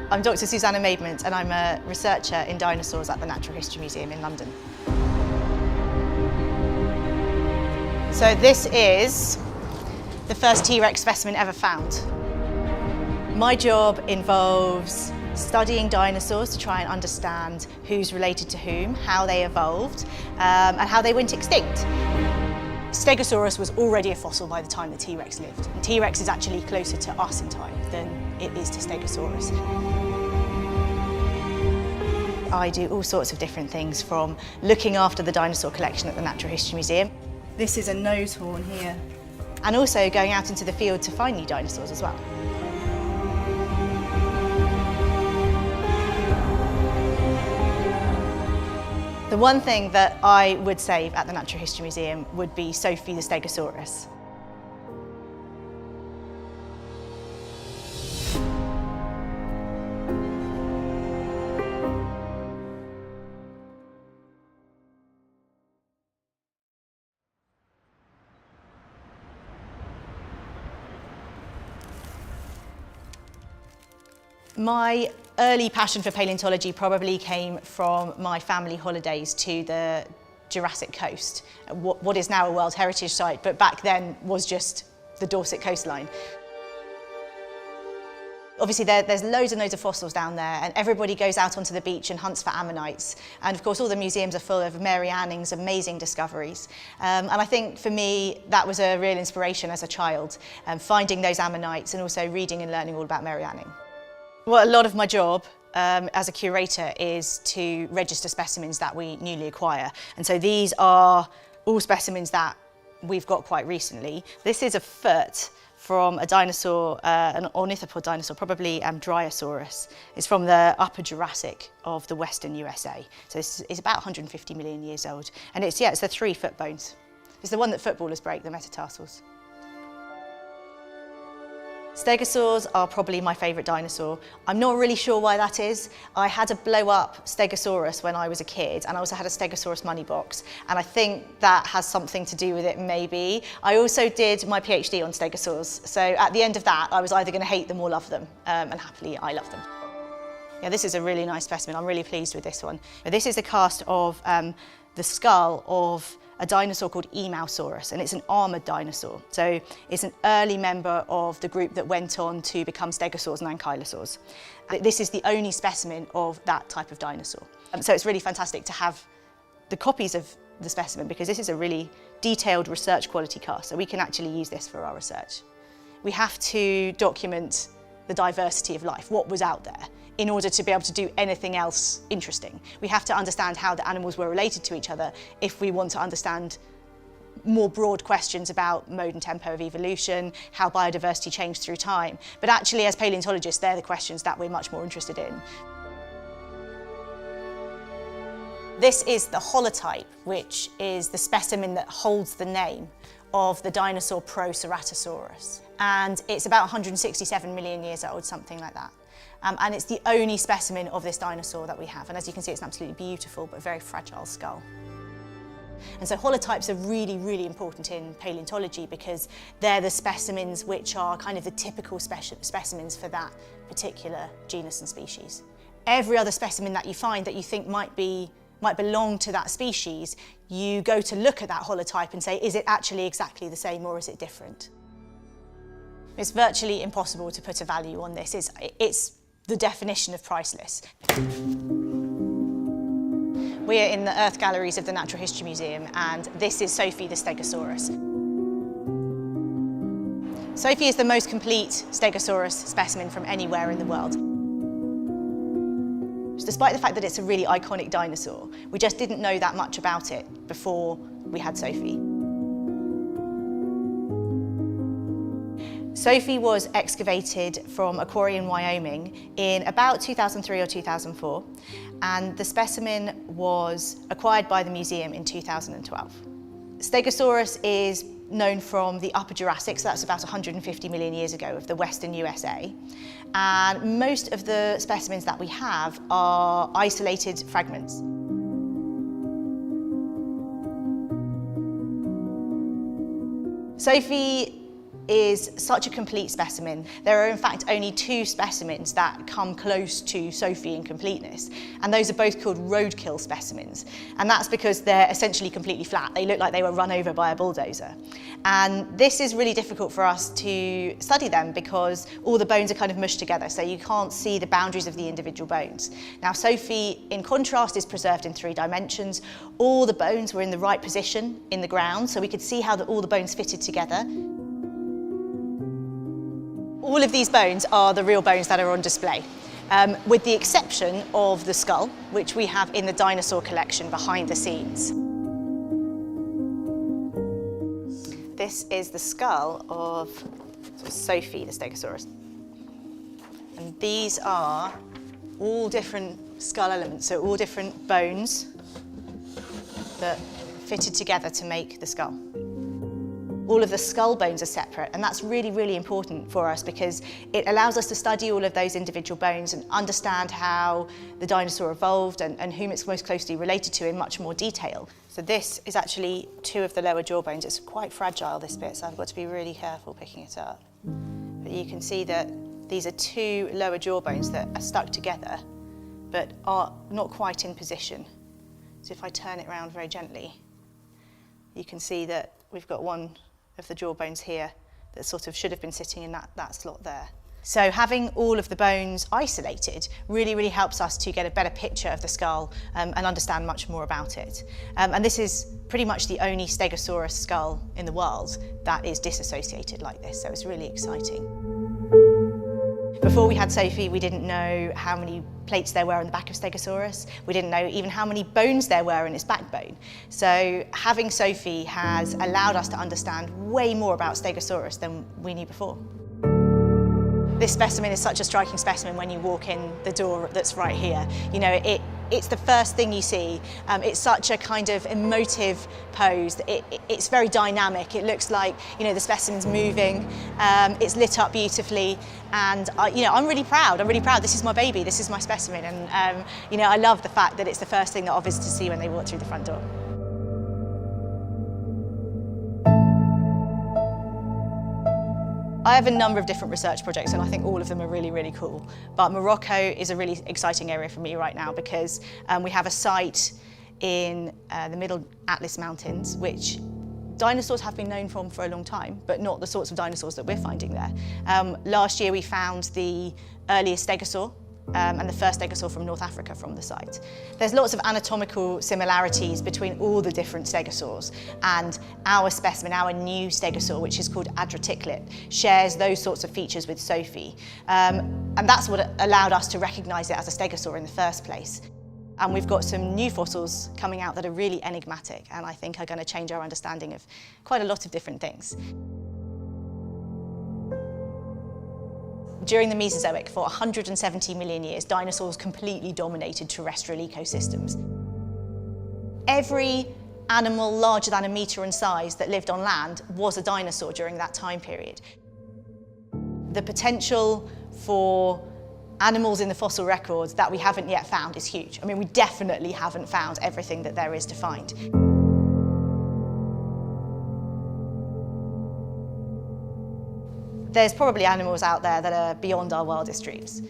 I'm Dr. Susie Maidment and I'm a researcher in dinosaurs at the Natural History Museum in London. So this is the first T-Rex specimen ever found. My job involves studying dinosaurs to try and understand who's related to whom, how they evolved, and how they went extinct. Stegosaurus was already a fossil by the time that T-Rex lived. And T-Rex is actually closer to us in time than it is to Stegosaurus. I do all sorts of different things, from looking after the dinosaur collection at the Natural History Museum. This is a nose horn here. And also going out into the field to find new dinosaurs as well. The one thing that I would save at the Natural History Museum would be Sophie the Stegosaurus. My early passion for paleontology probably came from my family holidays to the Jurassic Coast, what is now a World Heritage Site, but back then was just the Dorset coastline. Obviously there's loads and loads of fossils down there, and everybody goes out onto the beach and hunts for ammonites. And of course all the museums are full of Mary Anning's amazing discoveries. And I think for me that was a real inspiration as a child, finding those ammonites and also reading and learning all about Mary Anning. Well, a lot of my job as a curator is to register specimens that we newly acquire. And so these are all specimens that we've got quite recently. This is a foot from a dinosaur, an ornithopod dinosaur, probably Dryosaurus. It's from the Upper Jurassic of the Western USA. So it's about 150 million years old. And it's the 3-foot bones. It's the one that footballers break, the metatarsals. Stegosaurs are probably my favourite dinosaur. I'm not really sure why that is. I had a blow-up Stegosaurus when I was a kid, and I also had a Stegosaurus money box, and I think that has something to do with it, maybe. I also did my PhD on Stegosaurs, so at the end of that I was either going to hate them or love them, and happily I love them. Yeah, this is a really nice specimen. I'm really pleased with this one. This is a cast of the skull of a dinosaur called Emausaurus, and it's an armoured dinosaur. So it's an early member of the group that went on to become stegosaurs and ankylosaurs. This is the only specimen of that type of dinosaur. So it's really fantastic to have the copies of the specimen, because this is a really detailed research quality cast, so we can actually use this for our research. We have to document the diversity of life, what was out there, in order to be able to do anything else interesting. We have to understand how the animals were related to each other if we want to understand more broad questions about mode and tempo of evolution, how biodiversity changed through time. But actually, as paleontologists, they're the questions that we're much more interested in. This is the holotype, which is the specimen that holds the name of the dinosaur Proceratosaurus. And it's about 167 million years old, something like that. And it's the only specimen of this dinosaur that we have. And as you can see, it's an absolutely beautiful but very fragile skull. And so holotypes are really, really important in paleontology, because they're the specimens which are kind of the typical specimens for that particular genus and species. Every other specimen that you find that you think might belong to that species, you go to look at that holotype and say, is it actually exactly the same or is it different? It's virtually impossible to put a value on this. It's the definition of priceless. We are in the Earth Galleries of the Natural History Museum, and this is Sophie the Stegosaurus. Sophie is the most complete Stegosaurus specimen from anywhere in the world. Despite the fact that it's a really iconic dinosaur, we just didn't know that much about it before we had Sophie. Sophie was excavated from a quarry in Wyoming in about 2003 or 2004, and the specimen was acquired by the museum in 2012. Stegosaurus is known from the Upper Jurassic, so that's about 150 million years ago, of the Western USA. And most of the specimens that we have are isolated fragments. Sophie is such a complete specimen. There are in fact only 2 specimens that come close to Sophie in completeness, and those are both called roadkill specimens. And that's because they're essentially completely flat. They look like they were run over by a bulldozer. And this is really difficult for us to study them because all the bones are kind of mushed together, so you can't see the boundaries of the individual bones. Now Sophie, in contrast, is preserved in 3 dimensions. All the bones were in the right position in the ground, so we could see how all the bones fitted together. All of these bones are the real bones that are on display, with the exception of the skull, which we have in the dinosaur collection behind the scenes. This is the skull of Sophie, the Stegosaurus. And these are all different skull elements, so all different bones that fitted together to make the skull. All of the skull bones are separate, and that's really, really important for us because it allows us to study all of those individual bones and understand how the dinosaur evolved and whom it's most closely related to in much more detail. So this is actually 2 of the lower jaw bones. It's quite fragile, this bit, so I've got to be really careful picking it up. But you can see that these are 2 lower jaw bones that are stuck together, but are not quite in position. So if I turn it around very gently, you can see that we've got one of the jaw bones here that sort of should have been sitting in that slot there. So having all of the bones isolated really, really helps us to get a better picture of the skull and understand much more about it. And this is pretty much the only Stegosaurus skull in the world that is disassociated like this, so it's really exciting. Before we had Sophie, we didn't know how many plates there were in the back of Stegosaurus. We didn't know even how many bones there were in its backbone. So having Sophie has allowed us to understand way more about Stegosaurus than we knew before. This specimen is such a striking specimen when you walk in the door that's right here. You know, it's the first thing you see. It's such a kind of emotive pose. It's very dynamic. It looks like, you know, the specimen's moving. It's lit up beautifully, and you know, I'm really proud. I'm really proud. This is my baby. This is my specimen, and you know, I love the fact that it's the first thing that our visitors see when they walk through the front door. I have a number of different research projects, and I think all of them are really, really cool. But Morocco is a really exciting area for me right now because we have a site in the Middle Atlas Mountains, which dinosaurs have been known from for a long time, but not the sorts of dinosaurs that we're finding there. Last year we found the earliest stegosaur, and the first stegosaur from North Africa from the site. There's lots of anatomical similarities between all the different stegosaurs, and our specimen, our new stegosaur, which is called Adraticlet, shares those sorts of features with Sophie. And that's what allowed us to recognise it as a stegosaur in the first place. And we've got some new fossils coming out that are really enigmatic and I think are going to change our understanding of quite a lot of different things. During the Mesozoic, for 170 million years, dinosaurs completely dominated terrestrial ecosystems. Every animal larger than a metre in size that lived on land was a dinosaur during that time period. The potential for animals in the fossil records that we haven't yet found is huge. I mean, we definitely haven't found everything that there is to find. There's probably animals out there that are beyond our wildest dreams.